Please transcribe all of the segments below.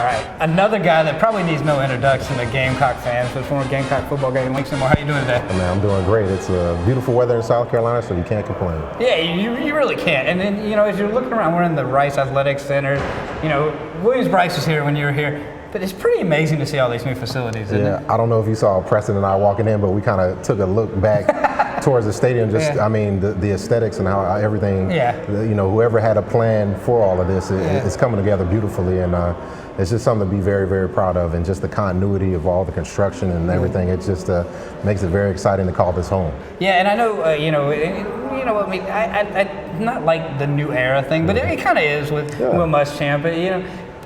All right, another guy that probably needs no introduction to Gamecock fans, but former Gamecock football guy, Langston Moore. How you doing today? Man, I'm doing great. It's beautiful weather in South Carolina, so you can't complain. Yeah, you really can't. And then, as you're looking around, we're in the Rice Athletic Center. Williams-Brice was here when you were here. But it's pretty amazing to see all these new facilities, isn't it? I don't know if you saw Preston and I walking in, but we kind of took a look back towards the stadium. I mean, the aesthetics and how everything, whoever had a plan for all of this, it's coming together beautifully. And it's just something to be very, very proud of. And just the continuity of all the construction and everything, it just makes it very exciting to call this home. Yeah, and I know, I not like the new era thing, but it kind of is with Will Muschamp. But,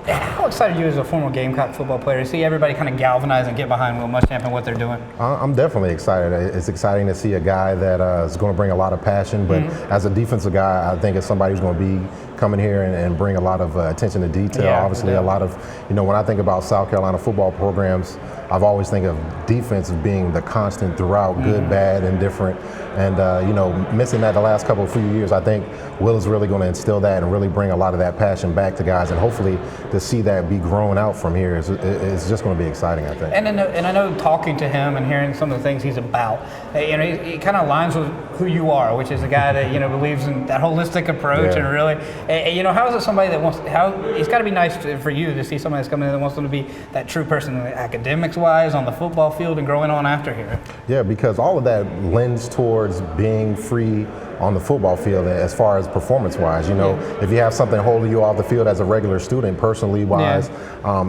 how excited are you as a former Gamecock football player to see everybody kind of galvanize and get behind Will Muschamp and what they're doing? I'm definitely excited. It's exciting to see a guy that is going to bring a lot of passion, but as a defensive guy, I think it's somebody who's going to be coming here and bring a lot of attention to detail. Obviously, a lot of, when I think about South Carolina football programs, I've always think of defense as being the constant throughout, good, bad, and different. And, missing that the last few years, I think Will is really going to instill that and really bring a lot of that passion back to guys. And hopefully to see that be grown out from here is just going to be exciting, I think. And I know talking to him and hearing some of the things he's about, he kind of aligns with who you are, which is a guy that, believes in that holistic approach and really, how is it somebody that wants, it's got to be nice for you to see somebody that's coming in that wants them to be that true person academics-wise on the football field and growing on after here. Yeah, because all of that lends towards being free on the football field as far as performance-wise. If you have something holding you off the field as a regular student, personally-wise,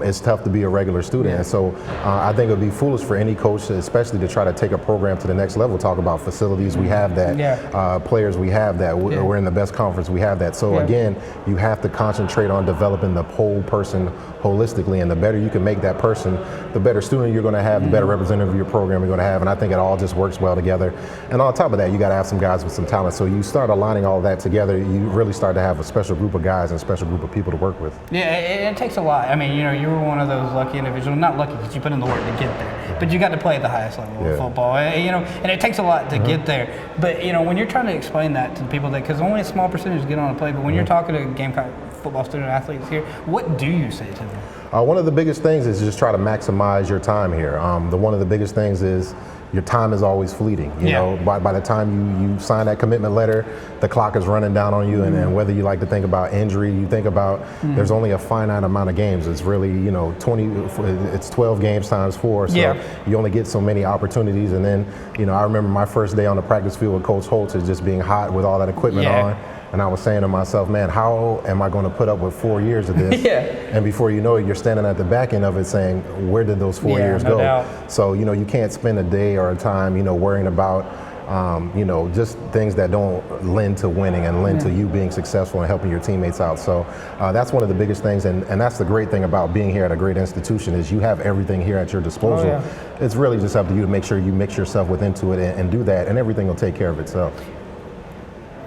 it's tough to be a regular student. And so I think it would be foolish for any coach, especially to try to take a program to the next level. Talk about facilities, we have that. Players, we have that. We're in the best conference, we have that. So again, you have to concentrate on developing the whole person holistically, and the better you can make that person, the better student you're going to have, the better representative of your program you're going to have. And I think it all just works well together. And on top of that, you got to have some guys with some talent. So you start aligning all that together, you really start to have a special group of guys and a special group of people to work with. Yeah, it takes a lot. I mean, you were one of those lucky individuals, not lucky because you put in the work to get there, but you got to play at the highest level of football, and it takes a lot to get there. But, when you're trying to explain that to people, because only a small percentage get on a play, but when you're talking to Gamecock football student athletes here, what do you say to them? One of the biggest things is just try to maximize your time here. One of the biggest things is your time is always fleeting. By the time you sign that commitment letter, the clock is running down on you, and whether you like to think about injury, you think about there's only a finite amount of games. It's really, it's 12 games times 4, so you only get so many opportunities. And then, I remember my first day on the practice field with Coach Holtz is just being hot with all that equipment on. And I was saying to myself, man, how am I going to put up with 4 years of this? And before you know it, you're standing at the back end of it saying, where did those 4 years go? Doubt. So, you can't spend a day or a time, worrying about, just things that don't lend to winning and lend to you being successful and helping your teammates out. So that's one of the biggest things. And that's the great thing about being here at a great institution is you have everything here at your disposal. It's really just up to you to make sure you mix yourself into it and do that, and everything will take care of itself.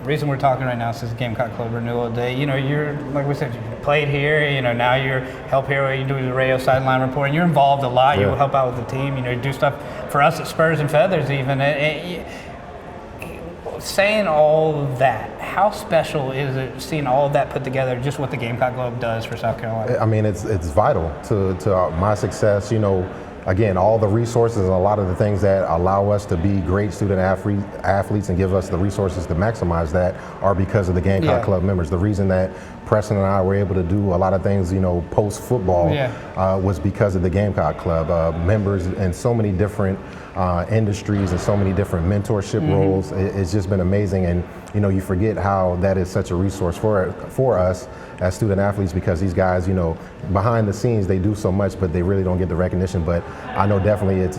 The reason we're talking right now is Gamecock Club Renewal Day. You're, like we said, you played here, now you're help here, you do the radio sideline report, and you're involved a lot. You help out with the team, you do stuff for us at Spurs and Feathers even. Saying all of that, how special is it seeing all of that put together, just what the Gamecock Club does for South Carolina? I mean, it's vital to my success, Again, all the resources and a lot of the things that allow us to be great student athletes and give us the resources to maximize that are because of the Gamecock Club members. The reason that Preston and I were able to do a lot of things, post-football was because of the Gamecock Club. Members in so many different industries and so many different mentorship roles. It's just been amazing. And, you forget how that is such a resource for us as student athletes, because these guys, behind the scenes, they do so much, but they really don't get the recognition. But I know definitely it's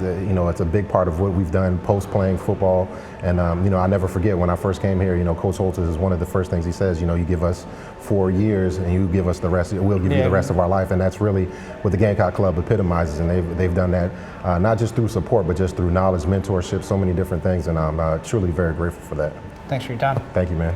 a big part of what we've done post playing football. And, I never forget when I first came here, Coach Holtz is one of the first things he says, you give us 4 years and you give us the rest, we'll give you the rest of our life. And that's really what the Gamecock Club epitomizes. And they've done that not just through support, but just through knowledge, mentorship, so many different things. And I'm truly very grateful for that. Thanks for your time. Thank you, man.